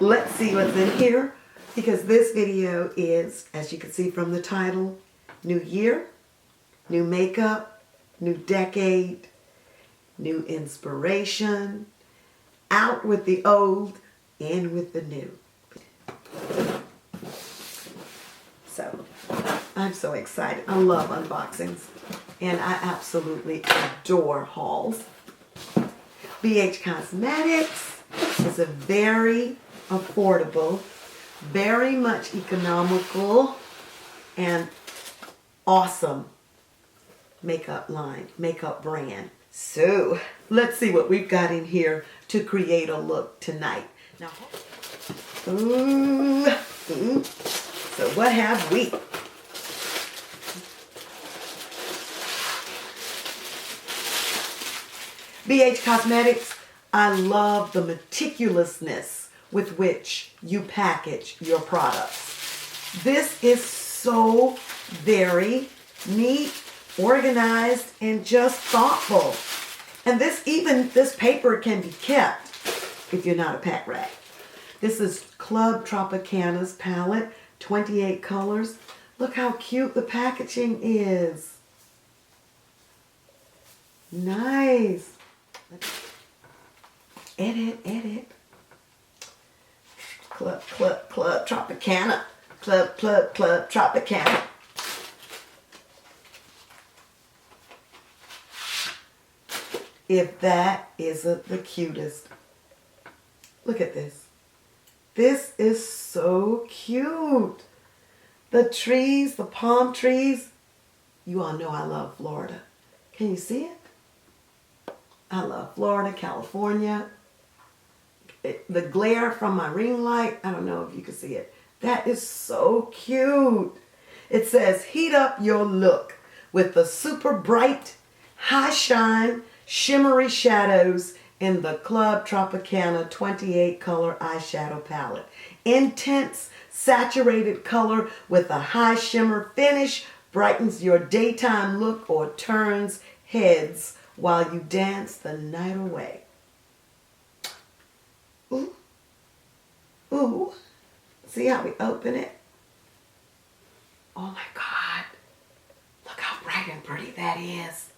let's see what's in here, because this video is, as you can see from the title, new year, new makeup, new decade, new inspiration, out with the old, in with the new. So, I'm so excited. I love unboxings, and I absolutely adore hauls. BH Cosmetics is a very affordable, very much economical, and awesome makeup line, makeup brand. So, let's see what we've got in here to create a look tonight. Now, so what have we? BH Cosmetics, I love the meticulousness with which you package your products. This is so very neat, organized, and just thoughtful. And this paper can be kept if you're not a pack rat. This is Club Tropicana's palette, 28 colors. Look how cute the packaging is. Nice. Edit. Club Tropicana. Club Tropicana. If that isn't the cutest. Look at this. This is so cute. The trees, the palm trees. You all know I love Florida. Can you see it? I love Florida, California. The glare from my ring light, I don't know if you can see it. That is so cute. It says, heat up your look with the super bright, high shine, shimmery shadows in the Club Tropicana 28 color eyeshadow palette. Intense, saturated color with a high shimmer finish brightens your daytime look or turns heads while you dance the night away. Ooh. Ooh. See how we open it? Oh my God. Look how bright and pretty that is.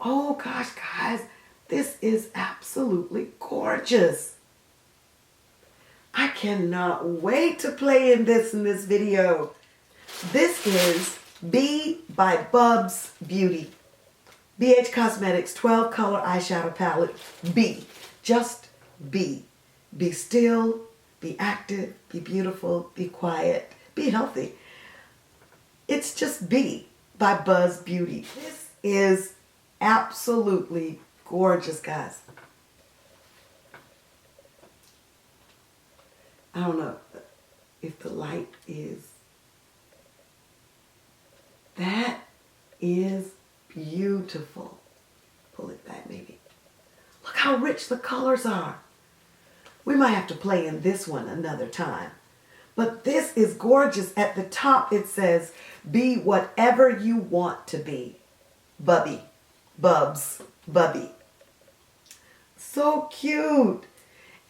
Oh gosh, guys. This is absolutely gorgeous. I cannot wait to play in this video. This is B by Bubs Beauty. BH Cosmetics 12 color eyeshadow palette. B. Just be. Be still, be active, be beautiful, be quiet, be healthy. It's just B by Buzz Beauty. This is absolutely gorgeous, guys. I don't know if the light is. That is beautiful. Pull it back maybe. Look how rich the colors are. We might have to play in this one another time. But this is gorgeous. At the top it says, be whatever you want to be. Bubby. Bubs. Bubby. So cute.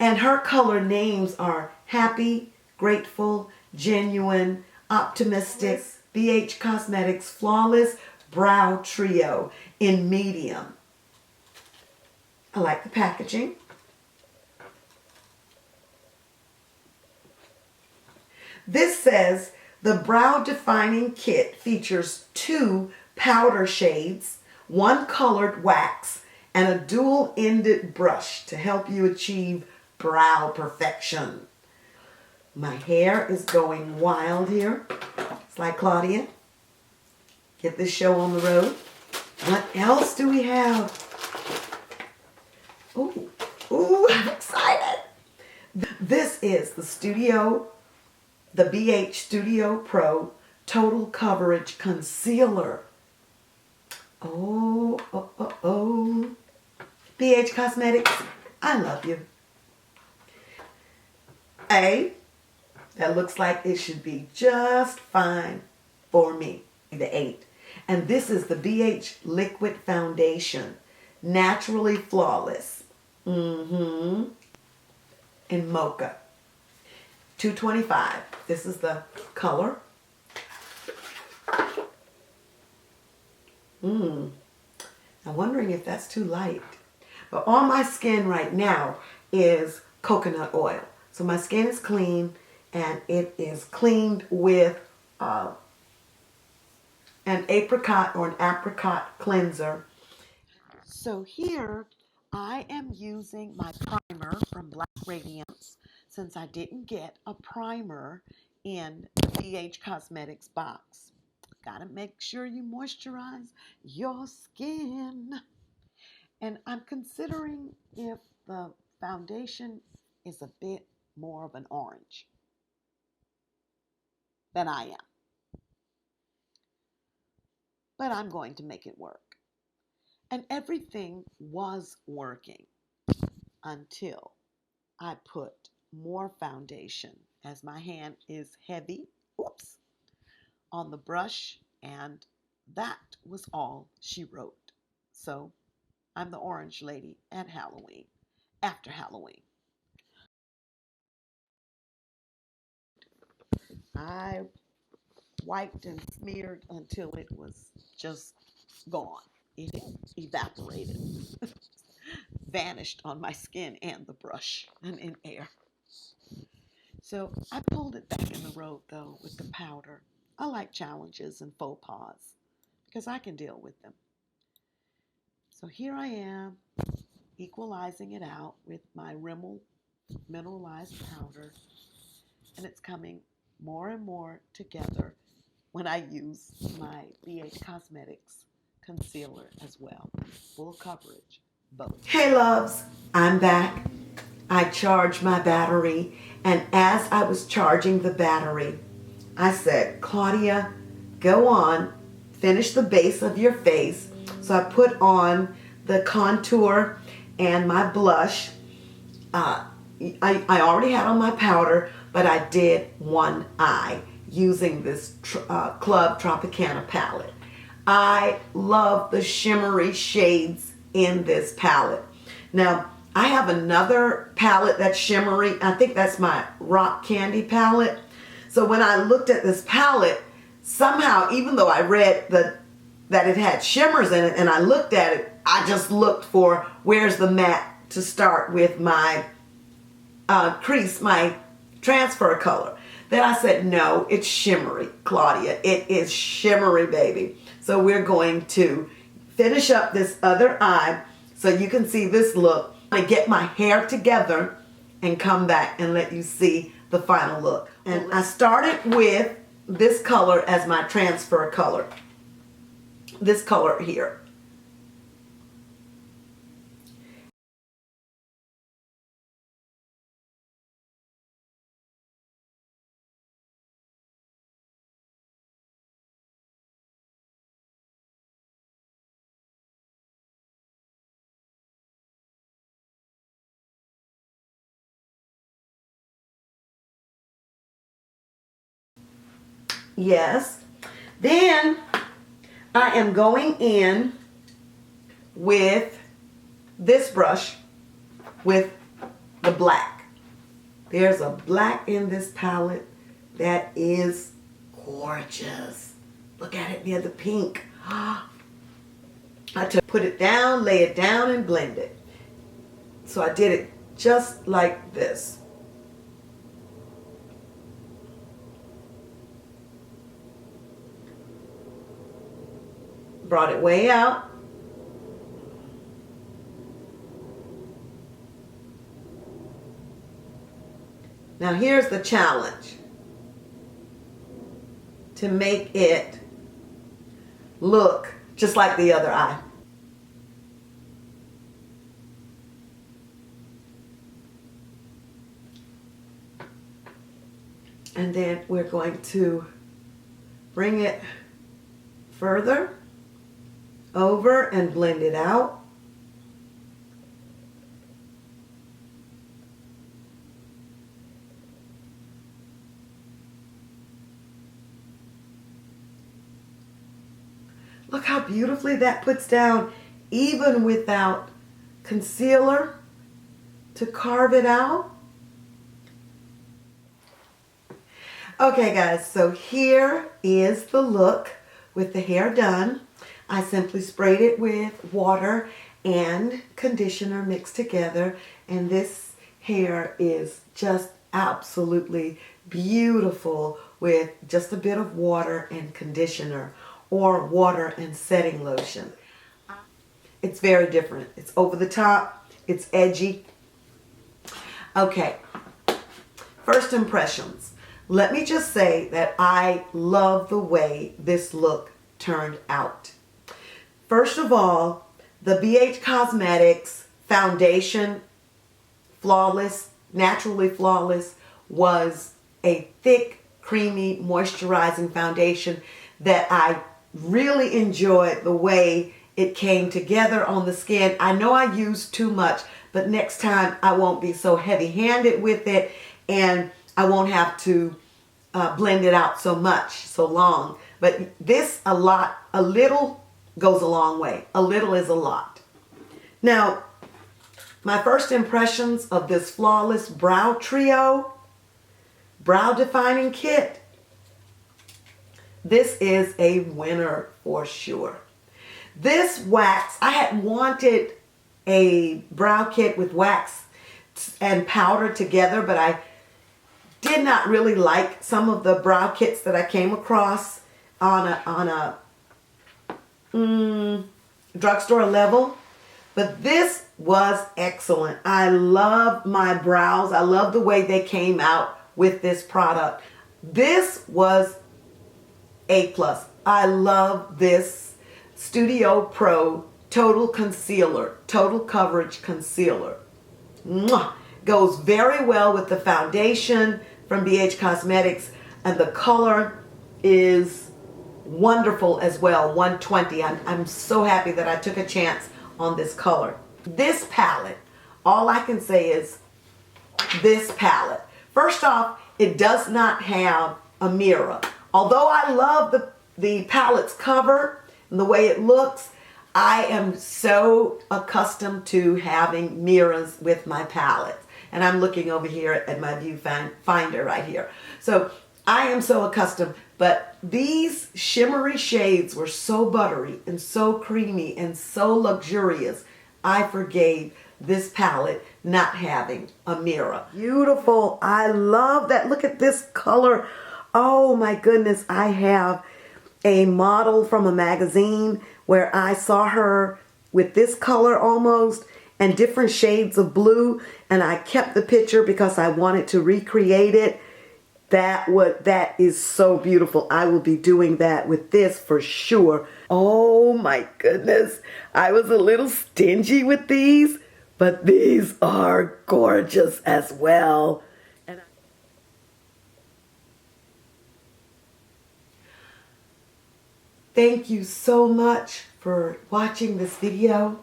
And her color names are Happy, Grateful, Genuine, Optimistic, BH Cosmetics Flawless Brow Trio in medium. I like the packaging. This says the brow defining kit features 2 powder shades, 1 colored wax, and a dual-ended brush to help you achieve brow perfection. My hair is going wild here. It's like Claudia. Get this show on the road. What else do we have? Ooh, I'm excited. This is the BH Studio Pro Total Coverage Concealer. Oh. BH Cosmetics, I love you. That looks like it should be just fine for me. The 8. And this is the BH Liquid Foundation. Naturally Flawless. In Mocha. $2.25. This is the color. I'm wondering if that's too light. But on my skin right now is coconut oil. So my skin is clean, and it is cleaned with an apricot or an apricot cleanser. So here I am using my primer from Black Radiance, since I didn't get a primer in the BH Cosmetics box. Gotta make sure you moisturize your skin. And I'm considering if the foundation is a bit more of an orange than I am. But I'm going to make it work. And everything was working until I put more foundation, as my hand is heavy, on the brush, and that was all she wrote. So I'm the orange lady at Halloween, after Halloween. I wiped and smeared until it was just gone. It evaporated, vanished on my skin and the brush and in air. So I pulled it back in the road though with the powder. I like challenges and faux pas because I can deal with them. So here I am equalizing it out with my Rimmel mineralized powder, and it's coming more and more together when I use my BH Cosmetics concealer as well. Full coverage, both. Hey loves, I'm back. I charged my battery, and as I was charging the battery, I said, Claudia, go on, finish the base of your face. So I put on the contour and my blush. I already had on my powder, but I did one eye using this Club Tropicana palette. I love the shimmery shades in this palette. Now, I have another palette that's shimmery. I think that's my Rock Candy palette. So when I looked at this palette, somehow, even though I read that it had shimmers in it and I looked at it, I just looked for where's the matte to start with my crease, my transfer color. Then I said, no, it's shimmery, Claudia. It is shimmery, baby. So we're going to finish up this other eye so you can see this look. I'm going to get my hair together and come back and let you see the final look. And I started with this color as my transfer color. This color here. Yes. Then I am going in with this brush with the black. There's a black in this palette that is gorgeous. Look at it near the pink. I put it down, lay it down, and blend it. So I did it just like this. Brought it way out. Now here's the challenge. To make it look just like the other eye. And then we're going to bring it further over and blend it out. Look how beautifully that puts down, even without concealer to carve it out. Okay guys, so here is the look with the hair done. I simply sprayed it with water and conditioner mixed together, and this hair is just absolutely beautiful with just a bit of water and conditioner or water and setting lotion. It's very different. It's over the top. It's edgy. Okay, first impressions. Let me just say that I love the way this look turned out. First of all, the BH Cosmetics foundation, Flawless, Naturally Flawless, was a thick, creamy, moisturizing foundation that I really enjoyed the way it came together on the skin. I know I used too much, but next time I won't be so heavy-handed with it, and I won't have to blend it out so much, so long. But this, a little goes a long way. A little is a lot. Now, my first impressions of this Flawless Brow Trio Brow Defining Kit. This is a winner for sure. This wax, I had wanted a brow kit with wax and powder together, but I did not really like some of the brow kits that I came across on a drugstore level. But this was excellent. I love my brows. I love the way they came out with this product. This was A+. I love this Studio Pro Total Concealer, Total Coverage Concealer. Mwah! Goes very well with the foundation from BH Cosmetics, and the color is wonderful as well, 120. I'm so happy that I took a chance on this color. This palette, all I can say is this palette. First off, it does not have a mirror. Although I love the palette's cover and the way it looks, I am so accustomed to having mirrors with my palettes. And I'm looking over here at my viewfinder right here. So I am so accustomed, but these shimmery shades were so buttery and so creamy and so luxurious. I forgave this palette not having a mirror. Beautiful. I love that. Look at this color. Oh my goodness. I have a model from a magazine where I saw her with this color almost and different shades of blue, and I kept the picture because I wanted to recreate it. That is so beautiful. I will be doing that with this for sure. Oh my goodness. I was a little stingy with these, but these are gorgeous as well. Thank you so much for watching this video.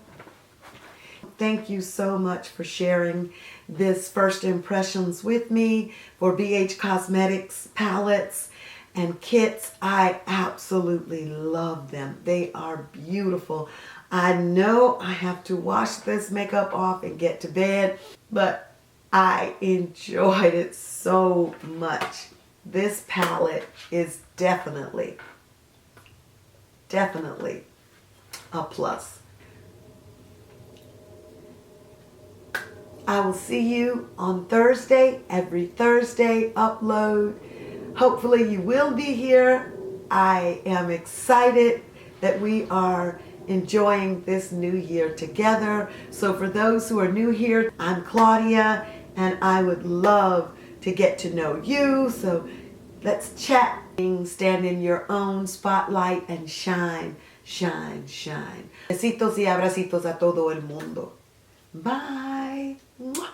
Thank you so much for sharing this first impressions with me for BH Cosmetics palettes and kits. I absolutely love them. They are beautiful. I know I have to wash this makeup off and get to bed, but I enjoyed it so much. This palette is definitely a plus. I will see you on Thursday, every Thursday upload. Hopefully you will be here. I am excited that we are enjoying this new year together. So for those who are new here, I'm Claudia, and I would love to get to know you. So let's chat. Stand in your own spotlight and shine, shine, shine. Besitos y abracitos a todo el mundo. Bye. Mwah.